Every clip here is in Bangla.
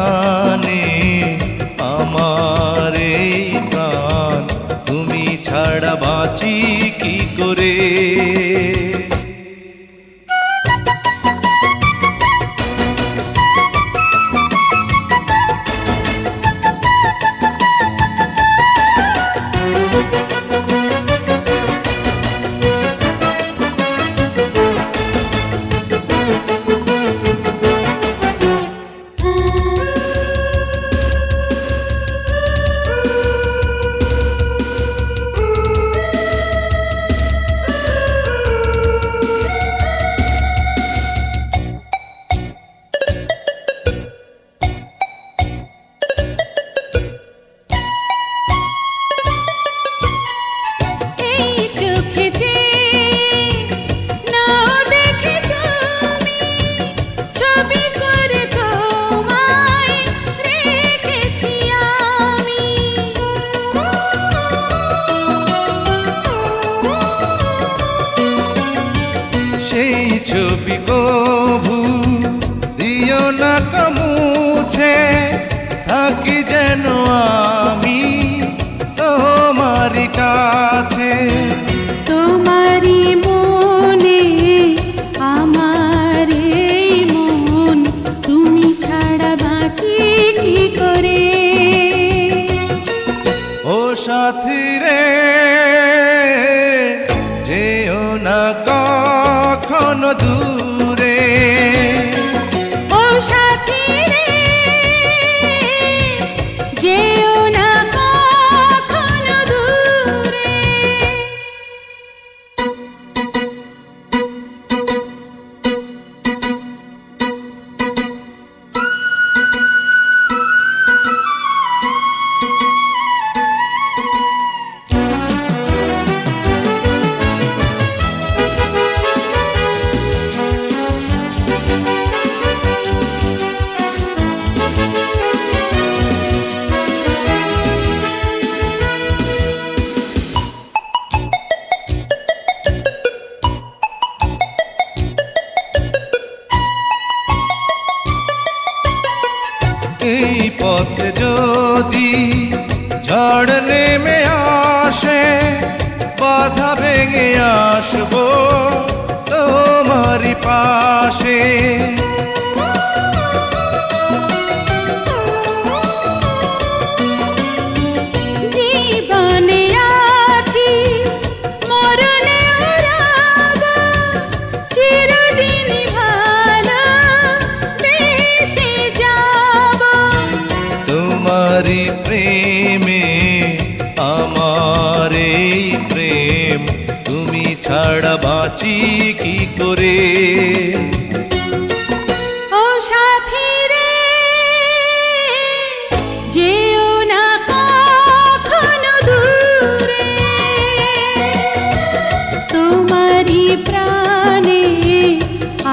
প্রাণে আমার এই প্রাণ, তুমি ছাড়া বাঁচি কি করে। ছবি কভু দিও না মুছে, থাকি যেন আমি তোমারি কাছে। তোমারি মনে আমার এই মন, তুমি ছাড়া বাঁচি কি করে। ও সাথী রে যেও না কখনো দূরে, ও সাথী রে যেও না কখনো দূরে। এই পথে যদি ঝড় নেমে আসে, বাধা ভেঙে আসবো তোমারি পাশে। জীবনে আছি মরণে রব, চিরদিন ভালো বেশে যাব। তোমারি প্রেমে আমার এই প্রেম, তুমি ছাড়া বাঁচি কি করে। ও সাথী রে যেও না কখনো দূরে, তোমারি প্রাণে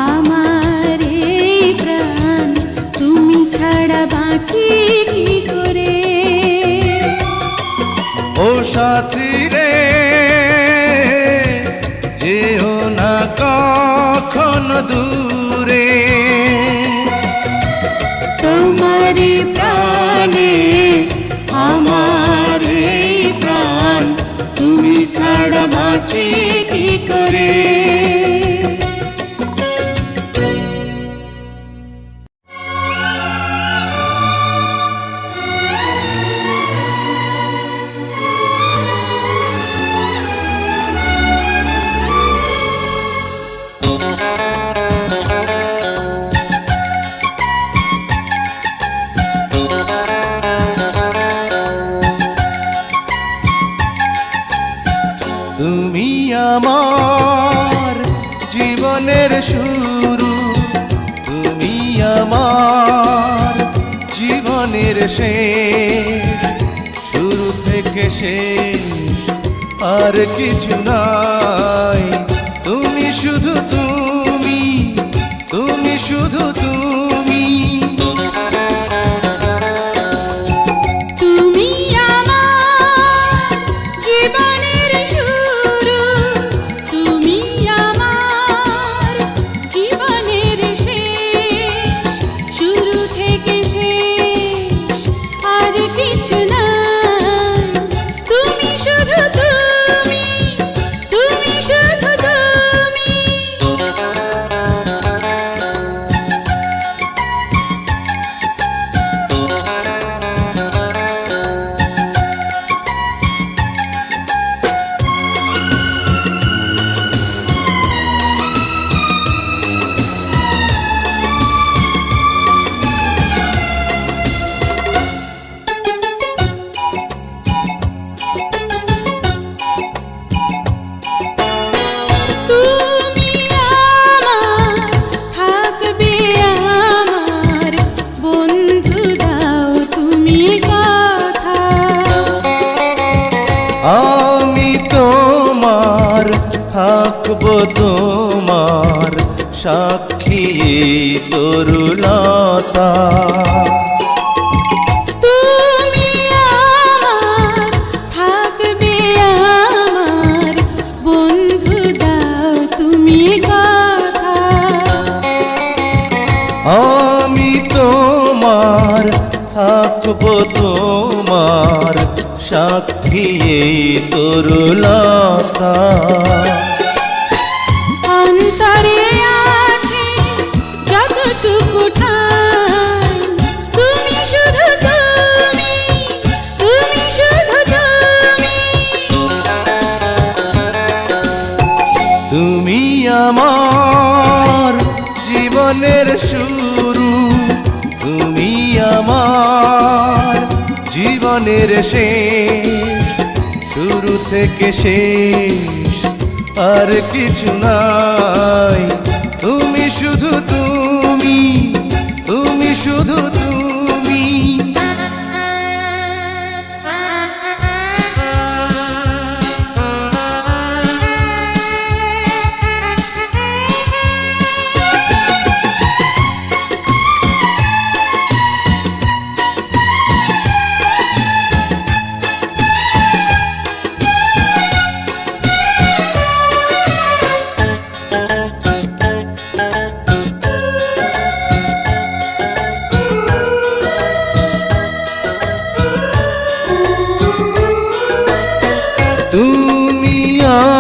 আমার এই প্রাণ, তুমি ছাড়া বাঁচি কি করে। ও সাথী রে যেও না কখনো দূরে, তোমারি প্রাণে আমার এই প্রাণ, তুমি ছাড়া বাঁচি কি করে। তুমি আমার জীবনের শুরু, তুমি আমার জীবনের শেষ, শুরু থেকে শেষ আর কিছু নাই। তুমি শুধু তুমি, তুমি শুধু তুমি। তুমি আমার জীবনের শুরু, তুমি আমার জীবনের শেষ, শুরু থেকে শেষ তরুলতা। তুমি আমার থাকবে আমার বন্ধু, দাও তুমি কথা। আমি তোমার থাকবো তোমার সাক্ষী এই তরুলতা। অন্তরে আছে যতটুকু ঠাই, তুমি শুধু তুমি, তুমি শুধু তুমি। তুমি আমার জীবনের শুরু, তুমি আমার জীবনের শেষ, শুরু থেকে শেষ আর কিছু নাই। তুমি শুধু তুমি, তুমি শুধু তুমি। তুমি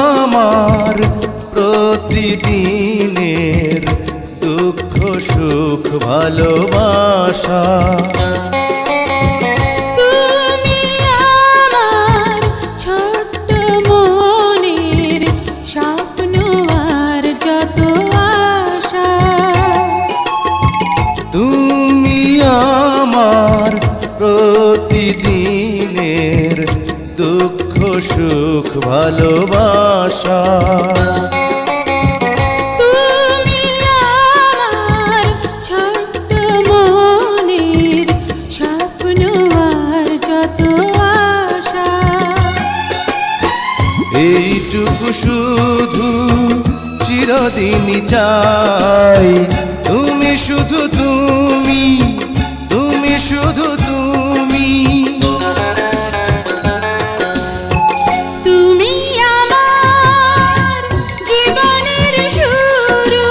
আমার প্রতিদিনের দুঃখ সুখ ভালোবাসা। তুমি আমার ছোট্ট মনের স্বপ্ন আর যত আশা। তুমি আমার প্রতিদিনের দুঃখ সুখ ভালোবাসা। তুমি আমার ছোট্ট মনের স্বপ্ন আর যত আশা। এইটুকু শুধু চিরদিনই চাই, তুমি শুধু তুমি, তুমি শুধু তুমি। তুমি আমার জীবনের শুরু,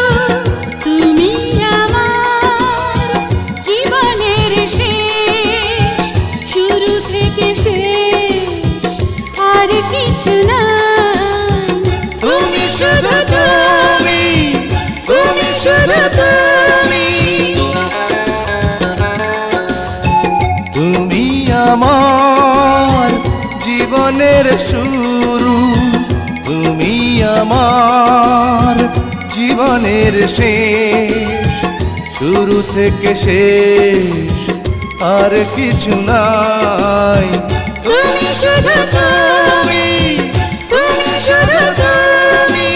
তুমি আমার জীবনের শেষ, শুরু থেকে শেষ আর কিছু নাই। তুমি শুধু তুমি, তুমি শুধু তুমি। তুমি আমার জীবনের শুরু, তুমি আমার জীবনের শেষ, শুরু থেকে শেষ আর কিছু নাই। তুমি শুধু তুমি, তুমি শুধু তুমি।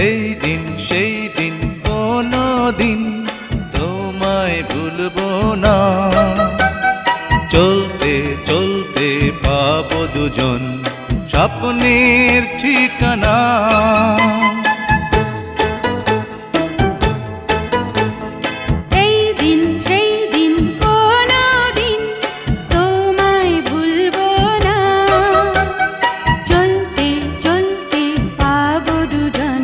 এই দিন সেই দিন কোনো দিন তোমায় ভুলবো না। চলতে চলতে পাবো দুজন স্বপ্নের ঠিকানা। এই দিন সেই দিন কোনো দিন তোমায় ভুলবো না। চলতে চলতে পাবো দুজন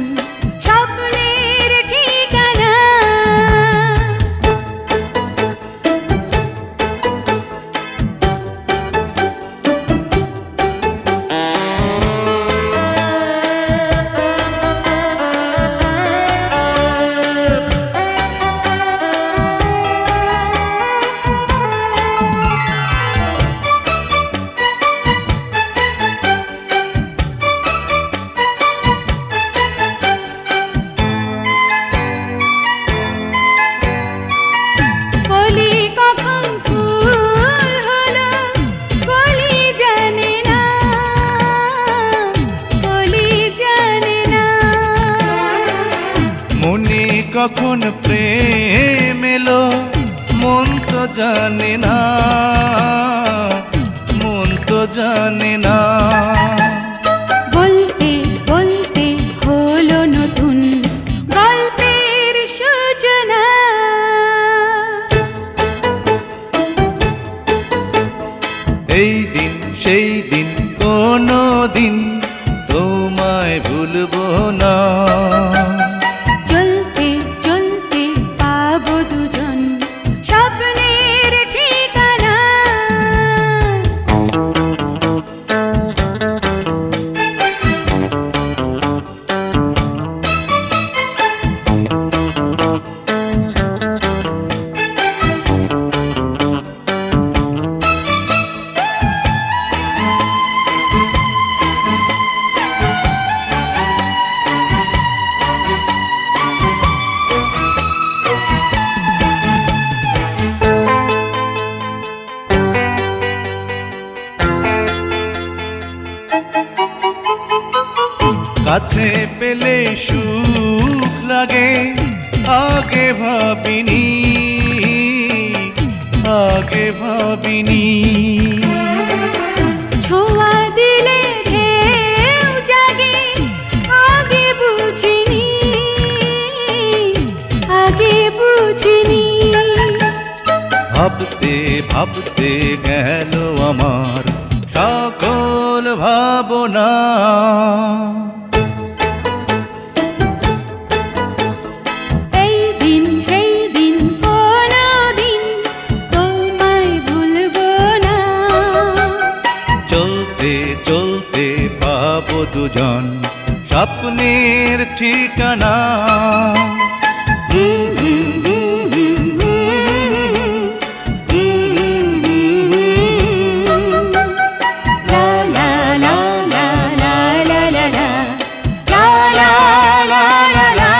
স্বপ্নের ঠিকানা। কখন প্রেম এলো মন তো জানে না, মন তো জানে না। বলতে বলতে হলো নতুন গল্পের সূচনা। এই দিন সেই দিন কোনো দিন তোমায় ভুলবো না। চলতে চলতে পাবো দুজন স্বপ্নের ঠিকানা। কাছে পেলে সুখ লাগে আগে ভাবিনি, আগে ভাবিনি। ছোঁয়া দিলে ঢেউ জাগে আগে বুঝিনি, আগে বুঝিনি। ভাবতে ভাবতে গেল আমার সকল ভাবনা। এই দিন সেই দিন কোনো দিন তোমায় ভুলবো না। চলতে চলতে পাবো দুজন স্বপ্নের ঠিকানা। লা লা লা লা লা লা লা লা, লা লা লা লা লা।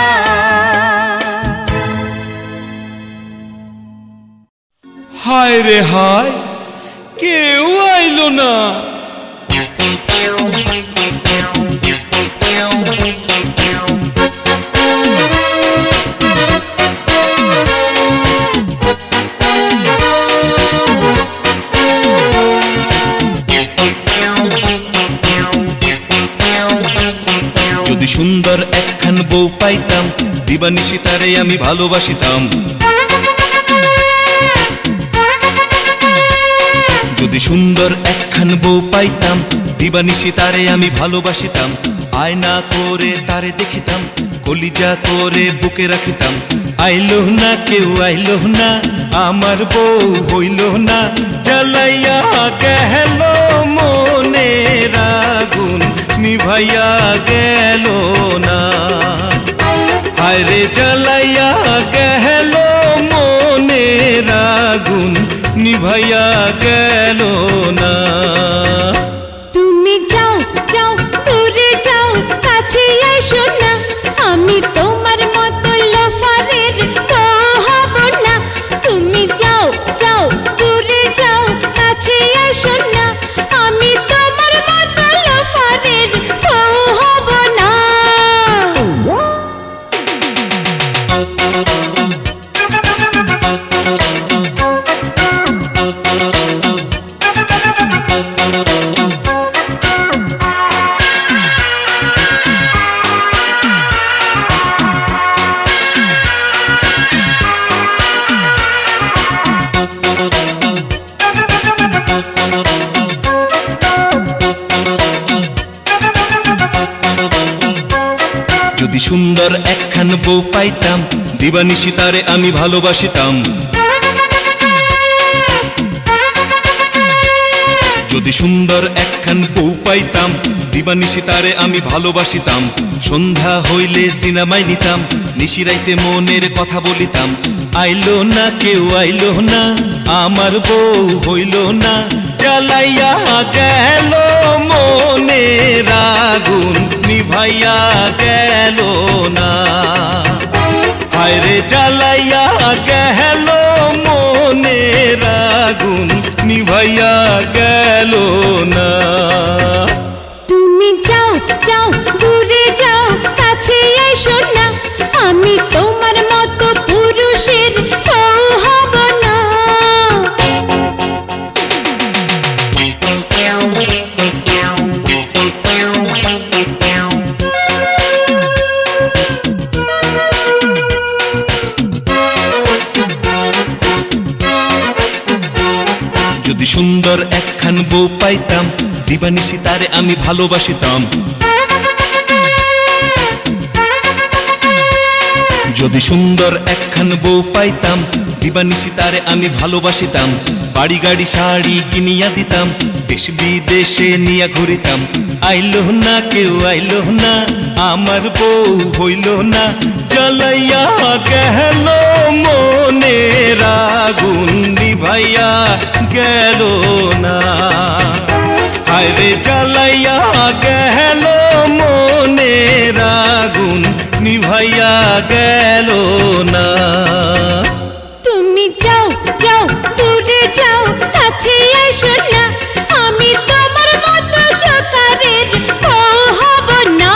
হায় রে হায়, কেউ আইলো না। যদি সুন্দর একখান বউ পাইতাম, দিবানিশি তারে আমি ভালোবাসিতাম। যদি সুন্দর একখান বউ পাইতাম, দিবানিশি তারে আমি ভালোবাসিতাম। আয়না করে তারে দেখিতাম, কলিজা করে বুকে রাখিতাম। আইলো না কেউ আইলো না, আমার বউ হইল না। জ্বালাইয়া গেল মনের আগুন, নিভাইয়া গেল না। হায় রে জ্বালাইয়া গেল মনের আগুন, নিভাইয়া গেল না। তুমি যাও যাও দূরে যাও, কাছে এসো না। আমি তোমার মতো লাফারের হব না। তুমি যাও যাও দূরে যাও, কাছে এসো না। আমি তোমার মতো লাফারের হব না। যদি সুন্দর একখান বউ পাইতাম, দিবানিশি তারে আমি ভালোবাসিতাম। যদি সুন্দর একখান বউ পাইতাম, দিবানিশি তারে আমি ভালোবাসিতাম। সন্ধ্যা হইলে সিনেমায় নিতাম, নিশিরাইতে মনের কথা বলিতাম। আইলো না কেউ আইলো না, আমার বউ হইল না। জ্বালাইয়া গেল মনের আগুন, নিভাইয়া গেল না। হায় রে জ্বালাইয়া গেল মনের আগুন, নিভাইয়া গেল না। তুমি যাও যাও দূরে যাও, কাছে এসো না। আমি তোমার মতো যদি সুন্দর একখান বউ পাইতাম দিবানিশি তারে আমি ভালোবাসিতাম। যদি সুন্দর একখান বউ পাইতাম দিবানিশি তারে আমি ভালোবাসিতাম। বাড়ি গাড়ি শাড়ি কিনিয়া দিতাম, দেশ বিদেশে নিয়া ঘুরিতাম। আইলো না কেউ আইলো না, আমার বউ হইল না। জ্বালাইয়া গেল মনের আগুন নিভাইয়া গেল না। হায়রে জ্বালাইয়া গেল মনের আগুন নিভাইয়া গেল না। তুমি যাও যাও দূরে যাও, কাছে এসো না। আমি তোমার মতো জোকারের বউ হব না।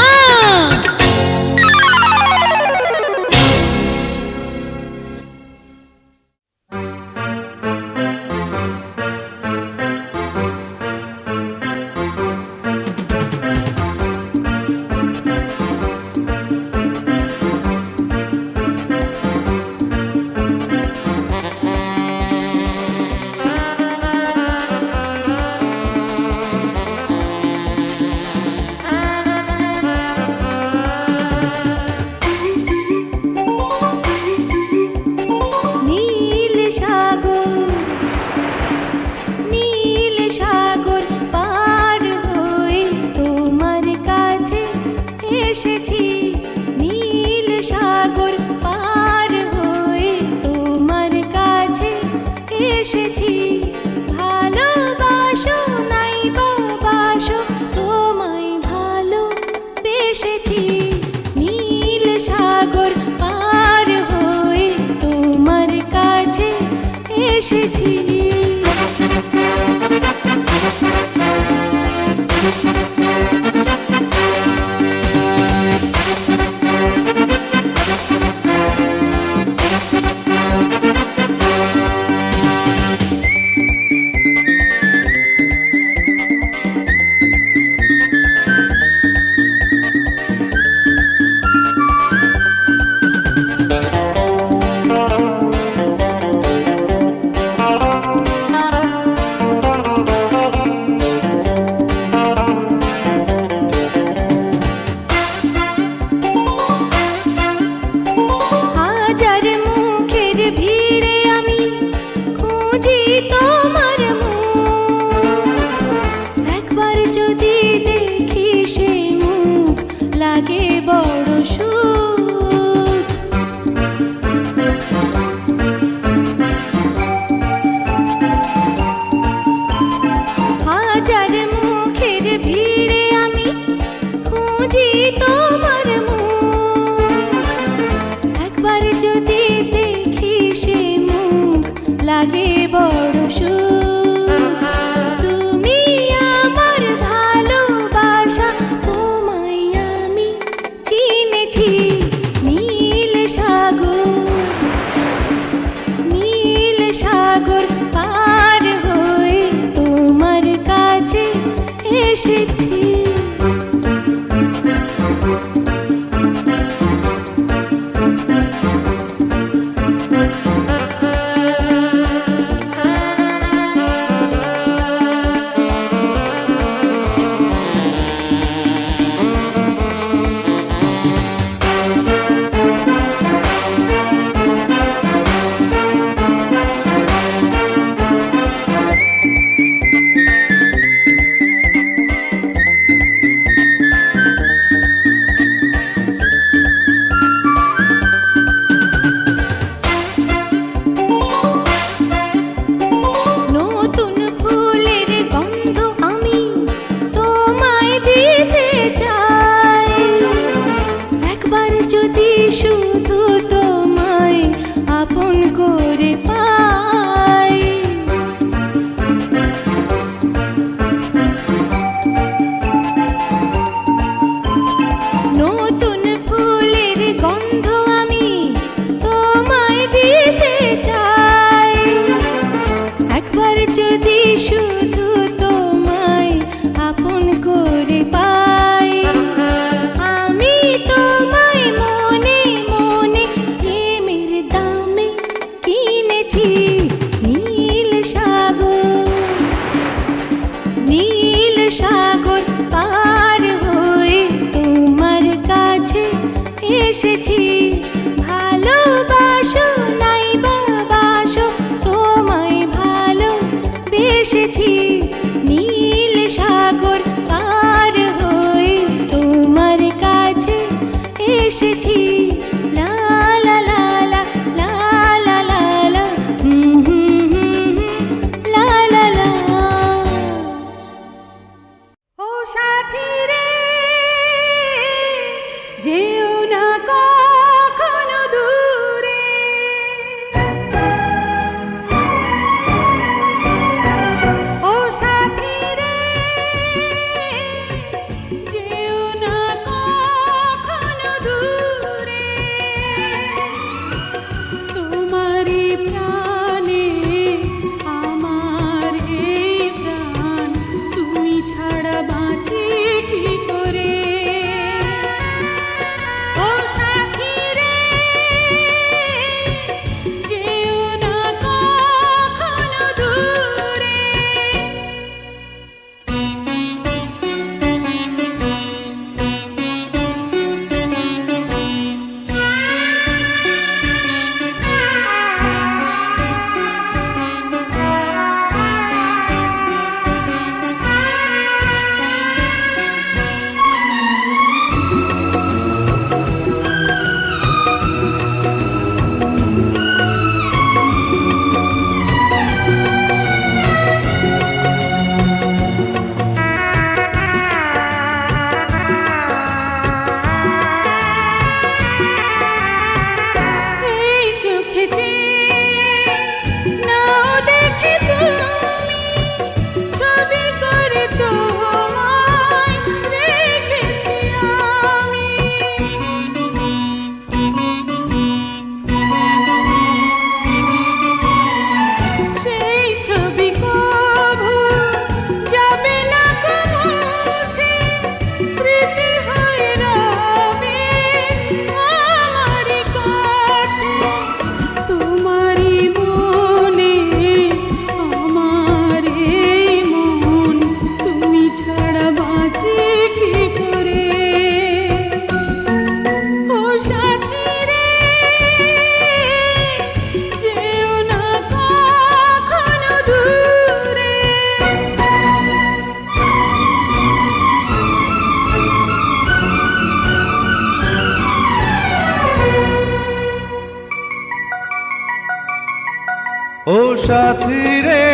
ও সাথী রে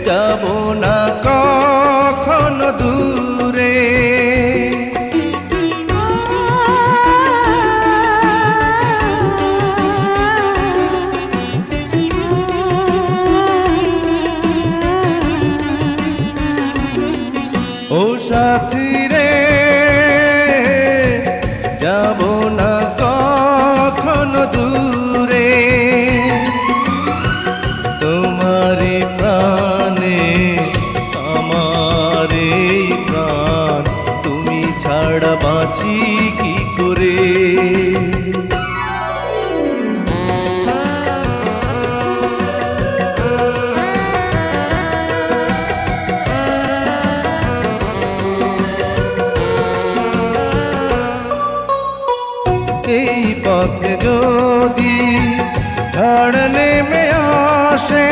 যাব না কখনো দূরে। ও সাথী রে যাব না কখনো দূরে। তোমারি প্রাণে আমার এই প্রাণ, তুমি ছাড়া বাঁচি কি করে। এই পথে যদি ঝড় নেমে আসে,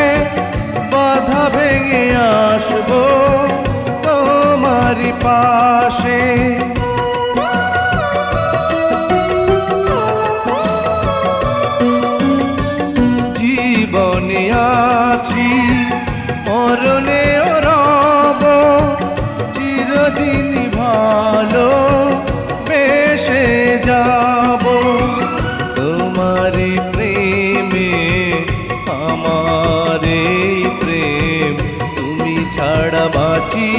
বাধা ভেঙে আসবো তোমারি পাশে। জীবনে আছি মরণে রব, চিরদিন ভালো বেসে যাব। তোমারি প্রেমে আমার এই প্রেম, তুমি ছাড়া বাঁচি